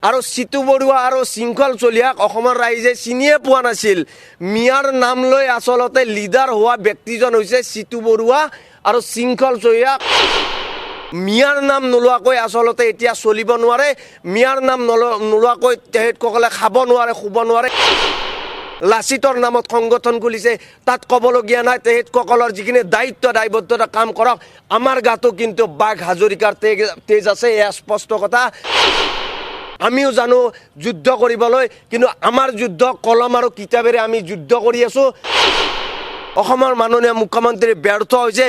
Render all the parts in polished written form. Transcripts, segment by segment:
আৰু সিতু বৰুৱা আৰু শৃংখল চলিহাক অসমৰ ৰাইজে চিনিয়ে পোৱা নাছিল। মিয়াৰ নাম লৈ আচলতে লিডাৰ হোৱা ব্যক্তিজন হৈছে সিতু বৰুৱা আৰু শৃংখল চলিহাক। মিয়াৰ নাম নোলোৱাকৈ আচলতে এতিয়া চলিব নোৱাৰে। মিয়াৰ নাম নোলোৱাকৈ তেখেতসকলে খাব নোৱাৰে, শুব নোৱাৰে। লাচিতৰ নামত সংগঠন খুলিছে, তাত ক'বলগীয়া নাই। তেখেতসকলৰ যিখিনি দায়িত্ব দায়বদ্ধতা কাম কৰক। আমাৰ গাতো কিন্তু বাঘ হাজৰিকাৰ তেজ আছে, এয়া স্পষ্ট কথা। আমিও জানো যুদ্ধ কৰিবলৈ, কিন্তু আমাৰ যুদ্ধ কলম আৰু কিতাপেৰে আমি যুদ্ধ কৰি আছো। অসমৰ মাননীয় মুখ্যমন্ত্ৰী ব্যৰ্থ হৈছে।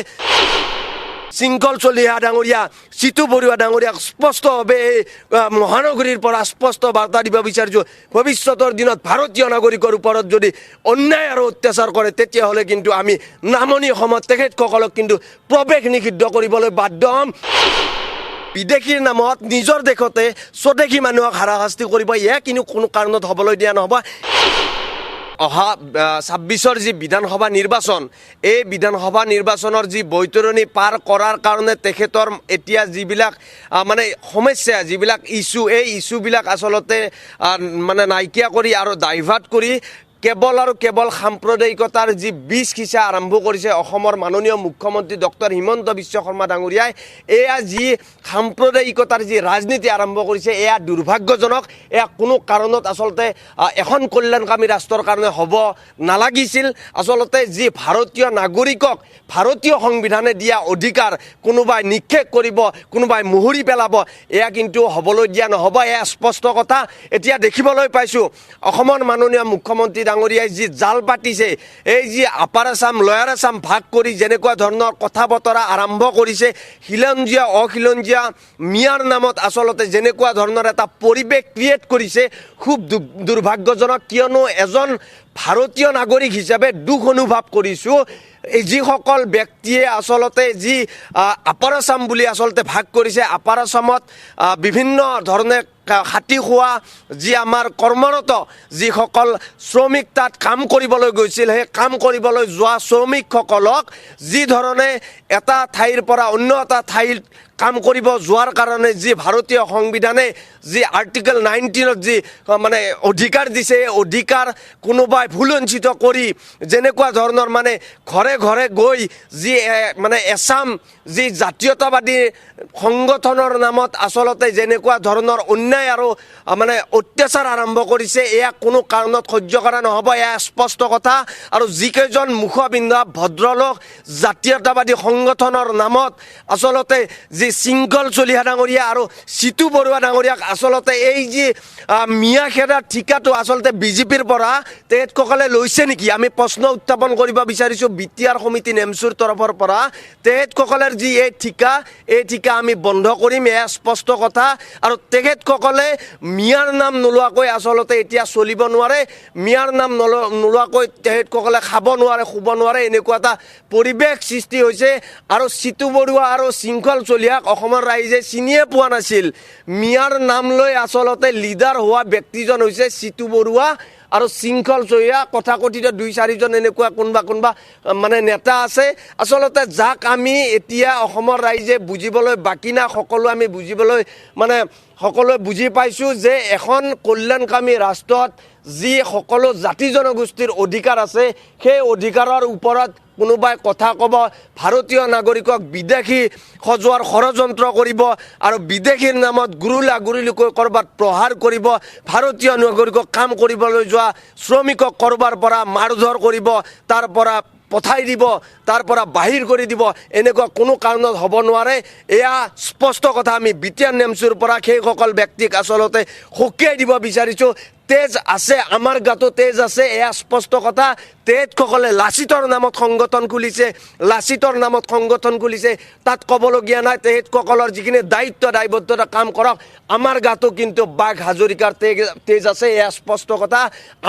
শৃংখল চলিহা ডাঙৰীয়া, সিতু বৰুৱা ডাঙৰীয়াক স্পষ্টভাৱে এই মহানগৰীৰ পৰা স্পষ্ট বাৰ্তা দিব বিচাৰিছোঁ, ভৱিষ্যতৰ দিনত ভাৰতীয় নাগৰিকৰ ওপৰত যদি অন্যায় আৰু অত্যাচাৰ কৰে তেতিয়াহ'লে কিন্তু আমি নামনি অসমত তেখেতসকলক কিন্তু প্ৰৱেশ নিষিদ্ধ কৰিবলৈ বাধ্য হ'ম। বিদেশীৰ নামত নিজৰ দেশতে স্বদেশী মানুহক হাৰাশাস্তি কৰিব, এয়া কিন্তু কোনো কাৰণত হ'বলৈ দিয়া নহ'ব। অহা 26ৰ যি বিধানসভা নিৰ্বাচন, এই বিধানসভা নিৰ্বাচনৰ যি বৈতৰণি পাৰ কৰাৰ কাৰণে তেখেতৰ এতিয়া যিবিলাক মানে সমস্যা, যিবিলাক ইছ্যু, এই ইছ্যুবিলাক আচলতে মানে নাইকিয়া কৰি আৰু ডাইভাৰ্ট কৰি কেৱল আৰু কেৱল সাম্প্ৰদায়িকতাৰ যি বীজ সিঁচা আৰম্ভ কৰিছে অসমৰ মাননীয় মুখ্যমন্ত্ৰী ডক্টৰ হিমন্ত বিশ্ব শৰ্মা ডাঙৰীয়াই। এয়া যি সাম্প্ৰদায়িকতাৰ যি ৰাজনীতি আৰম্ভ কৰিছে, এয়া দুৰ্ভাগ্যজনক। এয়া কোনো কাৰণত আচলতে এখন কল্যাণকামী ৰাষ্ট্ৰৰ কাৰণে হ'ব নালাগিছিল। আচলতে যি ভাৰতীয় নাগৰিকক ভাৰতীয় সংবিধানে দিয়া অধিকাৰ কোনোবাই নিক্ষেপ কৰিব, কোনোবাই মুহুৰি পেলাব, এয়া কিন্তু হ'বলৈ দিয়া নহ'ব, এয়া স্পষ্ট কথা। এতিয়া দেখিবলৈ পাইছোঁ অসমৰ মাননীয় মুখ্যমন্ত্ৰী ডাঙৰীয়াই যি জাল পাতিছে, এই যি আপাৰ আছাম লয়াৰ আছাম ভাগ কৰি যেনেকুৱা ধৰণৰ কথা বতৰা আৰম্ভ কৰিছে, খিলঞ্জীয়া অখিলঞ্জীয়া মিয়াৰ নামত আচলতে যেনেকুৱা ধৰণৰ এটা পৰিৱেশ ক্ৰিয়েট কৰিছে, খুব দুৰ্ভাগ্যজনক। কিয়নো এজন ভাৰতীয় নাগৰিক হিচাপে দুখ অনুভৱ কৰিছোঁ, এই যিসকল ব্যক্তিয়ে আচলতে যি আপাৰ আছাম বুলি আচলতে ভাগ কৰিছে, আপাৰ আছামত বিভিন্ন ধৰণে খাটি খোৱা যি আমাৰ কৰ্মৰত যিসকল শ্ৰমিক তাত কাম কৰিবলৈ গৈছিল, সেই কাম কৰিবলৈ যোৱা শ্ৰমিকসকলক যি ধৰণে এটা ঠাইৰ পৰা অন্য এটা ঠাইত কাম কৰিব যোৱাৰ কাৰণে যি ভাৰতীয় সংবিধানে যি আৰ্টিকল 19ত যি মানে অধিকাৰ দিছে, এই অধিকাৰ কোনোবাই ভুলঞ্চিত কৰি যেনেকুৱা ধৰণৰ মানে ঘৰে ঘৰে গৈ যি মানে এছাম যি জাতীয়তাবাদী সংগঠনৰ নামত আচলতে যেনেকুৱা ধৰণৰ অন্যায় আৰু মানে অত্যাচাৰ আৰম্ভ কৰিছে, এয়া কোনো কাৰণত সহ্য কৰা নহ'ব, এয়া স্পষ্ট কথা। আৰু যিকেইজন মুখপিন্ধা ভদ্ৰলোক জাতীয়তাবাদী সংগঠনৰ নামত আচলতে যি শৃংখল চলিহা ডাঙৰীয়া আৰু সিতু বৰুৱা ডাঙৰীয়াক আচলতে এই যি মিয়া খেদাৰ ঠিকাটো আচলতে বিজেপিৰ পৰা তেখেতসকলে লৈছে নেকি, আমি প্ৰশ্ন উত্থাপন কৰিব বিচাৰিছোঁ। বিটিআৰ সমিতি নেমচুৰ তৰফৰ পৰা তেখেতসকলৰ যি এই ঠিকা আমি বন্ধ কৰিম, এয়া স্পষ্ট কথা। আৰু তেখেতসকলে মিয়াৰ নাম নোলোৱাকৈ আচলতে এতিয়া চলিব নোৱাৰে। মিয়াৰ নাম নোলোৱাকৈ তেখেতসকলে খাব নোৱাৰে, শুব নোৱাৰে, এনেকুৱা এটা পৰিৱেশ সৃষ্টি হৈছে। আৰু সিতু বৰুৱা আৰু শৃংখল চলিহাক অসমৰ ৰাইজে চিনিয়ে পোৱা নাছিল। মিয়াৰ নাম লৈ আচলতে লিডাৰ হোৱা ব্যক্তিজন হৈছে সিতু বৰুৱা আৰু শৃংখল চলিহা। কথাকথিত 2-4জন এনেকুৱা কোনোবা মানে নেতা আছে আচলতে, যাক আমি এতিয়া অসমৰ ৰাইজে বুজিবলৈ বাকী নাই। সকলো আমি বুজিবলৈ মানে সকলোৱে বুজি পাইছোঁ যে এখন কল্যাণকামী ৰাষ্ট্ৰত যি সকলো জাতি জনগোষ্ঠীৰ অধিকাৰ আছে, সেই অধিকাৰৰ ওপৰত কোনোবাই কথা ক'ব, ভাৰতীয় নাগৰিকক বিদেশী সজোৱাৰ ষড়যন্ত্ৰ কৰিব আৰু বিদেশীৰ নামত গুৰুলাগুৰুলিকৈ ক'ৰবাত প্ৰহাৰ কৰিব, ভাৰতীয় নাগৰিকক কাম কৰিবলৈ যোৱা শ্ৰমিকক ক'ৰবাৰ পৰা মাৰধৰ কৰিব, তাৰ পৰা পঠাই দিব, তাৰ পৰা বাহিৰ কৰি দিব, এনেকুৱা কোনো কাৰণত হ'ব নোৱাৰে। এয়া স্পষ্ট কথা। আমি বিটিআৰ নেমচুৰ পৰা সেইসকল ব্যক্তিক আচলতে সকীয়াই দিব বিচাৰিছোঁ। তেজ আছে, আমাৰ গাতো তেজ আছে, এয়া স্পষ্ট কথা। তেখেতসকলে লাচিতৰ নামত সংগঠন খুলিছে, তাত ক'বলগীয়া নাই। তেখেতসকলৰ যিখিনি দায়িত্ব দায়বদ্ধতা কাম কৰক। আমাৰ গাতো কিন্তু বাঘ হাজৰিকাৰ তেজ আছে, এয়া স্পষ্ট কথা।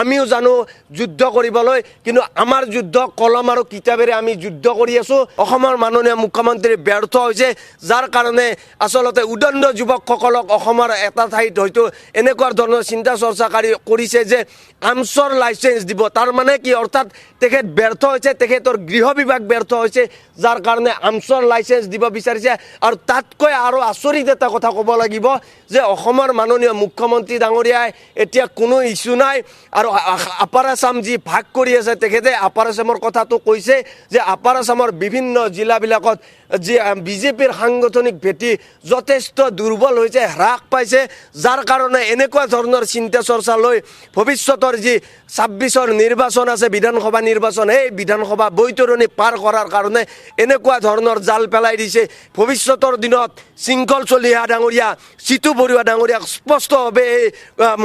আমিও জানো যুদ্ধ কৰিবলৈ, কিন্তু আমাৰ যুদ্ধ কলম আৰু কিতাপেৰে আমি যুদ্ধ কৰি আছো। অসমৰ মাননীয় মুখ্যমন্ত্ৰী ব্যৰ্থ হৈছে, যাৰ কাৰণে আচলতে উদণ্ড যুৱকসকলক অসমৰ এটা ঠাইত হয়তো এনেকুৱা ধৰণৰ চিন্তা চৰ্চাকাৰী কৰিছে যে আৰ্মছৰ লাইচেঞ্চ দিব। তাৰ মানে কি, অৰ্থাৎ তেখেত ব্যৰ্থ হৈছে, তেখেতৰ গৃহ বিভাগ ব্যৰ্থ হৈছে, যাৰ কাৰণে আৰ্মছৰ লাইচেঞ্চ দিব বিচাৰিছে। আৰু তাতকৈ আৰু আচৰিত এটা কথা ক'ব লাগিব যে অসমৰ মাননীয় মুখ্যমন্ত্ৰী ডাঙৰীয়াই এতিয়া কোনো ইছ্যু নাই। আৰু আপাৰ আছাম যি ভাগ কৰি আছে, তেখেতে আপাৰ আছামৰ কথাটো কৈছে যে আপাৰ আছামৰ বিভিন্ন জিলাবিলাকত যি বিজেপিৰ সাংগঠনিক ভেটি যথেষ্ট দুৰ্বল হৈছে, হ্ৰাস পাইছে, যাৰ কাৰণে এনেকুৱা ধৰণৰ চিন্তা চৰ্চা লৈ ভৱিষ্যতৰ যি 26ৰ নিৰ্বাচন আছে, বিধানসভা নিৰ্বাচন, এই বিধানসভা বৈতৰণি পাৰ কৰাৰ কাৰণে এনেকুৱা ধৰণৰ জাল পেলাই দিছে। ভৱিষ্যতৰ দিনত শৃংখল চলিহা ডাঙৰীয়া, চিতু বৰুৱা ডাঙৰীয়াক স্পষ্টভাৱে এই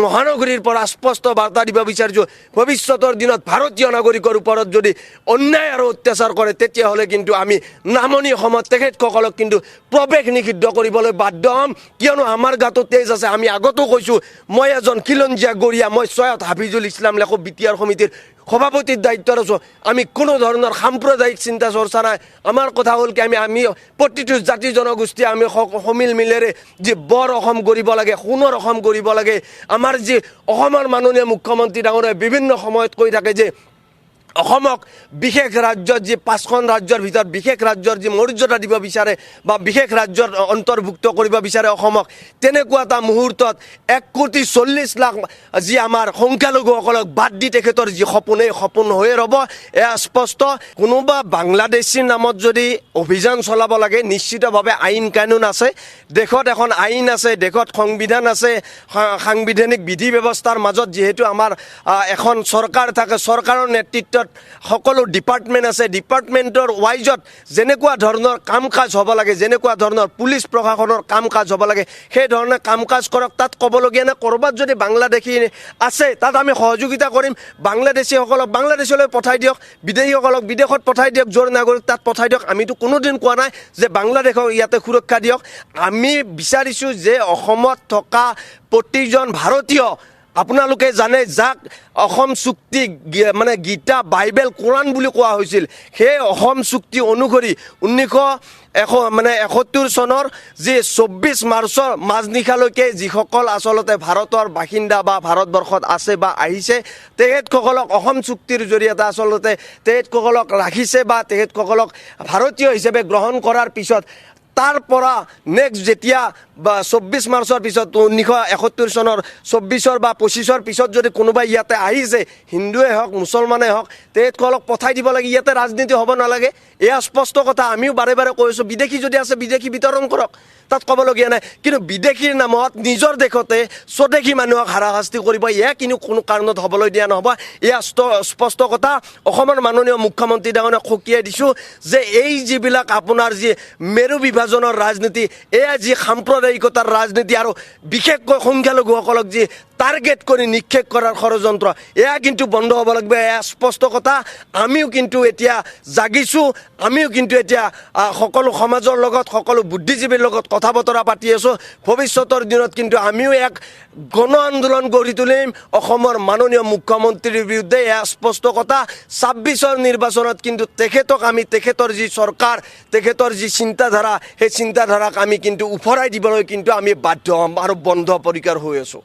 মহানগৰীৰ পৰা স্পষ্ট বাৰ্তা দিব বিচাৰিছোঁ, ভৱিষ্যতৰ দিনত ভাৰতীয় নাগৰিকৰ ওপৰত যদি অন্যায় আৰু অত্যাচাৰ কৰে, তেতিয়াহ'লে কিন্তু আমি নামনি অসমত তেখেতসকলক কিন্তু প্ৰৱেশ নিষিদ্ধ কৰিবলৈ বাধ্য হ'ম। কিয়নো আমাৰ গাতো তেজ আছে। আমি আগতো কৈছোঁ, মই এজন খিলঞ্জীয়া গৰীয়া, মই সৈয়দ হাফিজুল ইছলাম লেখক বিটিআৰ সমিতিৰ সভাপতিৰ দায়িত্বত আছোঁ। আমি কোনো ধৰণৰ সাম্প্ৰদায়িক চিন্তা চৰ্চা নাই। আমাৰ কথা হ'ল কি, আমি প্ৰতিটো জাতি জনগোষ্ঠীয়ে আমি সমিল মিলেৰে যি বৰ অসম গঢ়িব লাগে, সোণৰ অসম গঢ়িব লাগে। আমাৰ যি অসমৰ মাননীয় মুখ্যমন্ত্ৰী ডাঙৰীয়াই বিভিন্ন সময়ত কৈ থাকে যে অসমক বিশেষ ৰাজ্যত, যি 5খন ৰাজ্যৰ ভিতৰত বিশেষ ৰাজ্যৰ যি মৰ্যাদা দিব বিচাৰে বা বিশেষ ৰাজ্যত অন্তৰ্ভুক্ত কৰিব বিচাৰে অসমক, তেনেকুৱা এটা মুহূৰ্তত 1,40,00,000 যি আমাৰ সংখ্যালঘুসকলক বাদ দি তেখেতৰ যি সপোন, এই সপোন হৈয়ে ৰ'ব। এয়া স্পষ্ট। কোনোবা বাংলাদেশীৰ নামত যদি অভিযান চলাব লাগে, নিশ্চিতভাৱে আইন কানুন আছে, দেশত এখন আইন আছে, দেশত সংবিধান আছে, সাংবিধানিক বিধি ব্যৱস্থাৰ মাজত যিহেতু আমাৰ এখন চৰকাৰ থাকে, চৰকাৰৰ নেতৃত্বত সকলো ডিপাৰ্টমেণ্ট আছে, ডিপাৰ্টমেণ্টৰ ৱাইজত যেনেকুৱা ধৰণৰ কাম কাজ হ'ব লাগে, যেনেকুৱা ধৰণৰ পুলিচ প্ৰশাসনৰ কাম কাজ হ'ব লাগে, সেই ধৰণে কাম কাজ কৰক। তাত ক'বলগীয়া নাই। ক'ৰবাত যদি বাংলাদেশী আছে, তাত আমি সহযোগিতা কৰিম। বাংলাদেশীসকলক বাংলাদেশলৈ পঠাই দিয়ক, বিদেশীসকলক বিদেশত পঠাই দিয়ক, য'ৰ নাগৰিক তাত পঠাই দিয়ক। আমিতো কোনোদিন কোৱা নাই যে বাংলাদেশক ইয়াতে সুৰক্ষা দিয়ক। আমি বিচাৰিছোঁ যে অসমত থকা প্ৰতিজন ভাৰতীয়, আপোনালোকে জানে যাক অসম চুক্তি মানে গীতা, বাইবেল, কোৰাণ বুলি কোৱা হৈছিল, সেই অসম চুক্তি অনুসৰি 1971 চনৰ যি 24 মাৰ্চৰ মাজনিশালৈকে যিসকল আচলতে ভাৰতৰ বাসিন্দা বা ভাৰতবৰ্ষত আছে বা আহিছে, তেখেতসকলক অসম চুক্তিৰ জৰিয়তে আচলতে তেখেতসকলক ৰাখিছে বা তেখেতসকলক ভাৰতীয় হিচাপে গ্ৰহণ কৰাৰ পিছত তাৰ পৰা নেক্সট যেতিয়া বা 24 মাৰ্চৰ পিছত 1971 চনৰ 24 বা 25 পিছত যদি কোনোবাই ইয়াতে আহিছে, হিন্দুৱে হওক মুছলমানে হওক, তেখেতসকলক পঠাই দিব লাগে। ইয়াতে ৰাজনীতি হ'ব নালাগে। এয়া স্পষ্ট কথা। আমিও বাৰে বাৰে কৈছোঁ, বিদেশী যদি আছে বিদেশী বিতৰণ কৰক, তাত ক'বলগীয়া নাই। কিন্তু বিদেশীৰ নামত নিজৰ দেশতে স্বদেশী মানুহক হাৰাশাস্তি কৰিব, এয়া কিন্তু কোনো কাৰণত হ'বলৈ দিয়া নহ'ব। এয়া স্পষ্ট কথা। অসমৰ মাননীয় মুখ্যমন্ত্ৰী ডাঙৰীয়াক সকীয়াই দিছোঁ যে এই যিবিলাক আপোনাৰ যি মেৰু বিভাজনৰ ৰাজনীতি, এয়া যি সাম্প্ৰদায়িকতাৰ ৰাজনীতি আৰু বিশেষকৈ সংখ্যালঘুসকলক যি টাৰ্গেট কৰি নিক্ষেপ কৰাৰ ষড়যন্ত্ৰ, এয়া কিন্তু বন্ধ হ'ব লাগিব। এয়া স্পষ্ট কথা। আমিও কিন্তু এতিয়া জাগিছোঁ। আমিও কিন্তু এতিয়া সকলো সমাজৰ লগত, সকলো বুদ্ধিজীৱীৰ লগত কথা বতৰা পাতি আছোঁ। ভৱিষ্যতৰ দিনত কিন্তু আমিও এক গণ আন্দোলন গঢ়ি তুলিম অসমৰ মাননীয় মুখ্যমন্ত্ৰীৰ বিৰুদ্ধে। এয়া স্পষ্ট কথা। 26ৰ নিৰ্বাচনত কিন্তু তেখেতক আমি, তেখেতৰ যি চৰকাৰ, তেখেতৰ যি চিন্তাধাৰা, সেই চিন্তাধাৰাক আমি কিন্তু উফৰাই দিবলৈ কিন্তু আমি বাধ্য হ'ম আৰু বন্ধ পৰিকাৰ হৈ আছোঁ।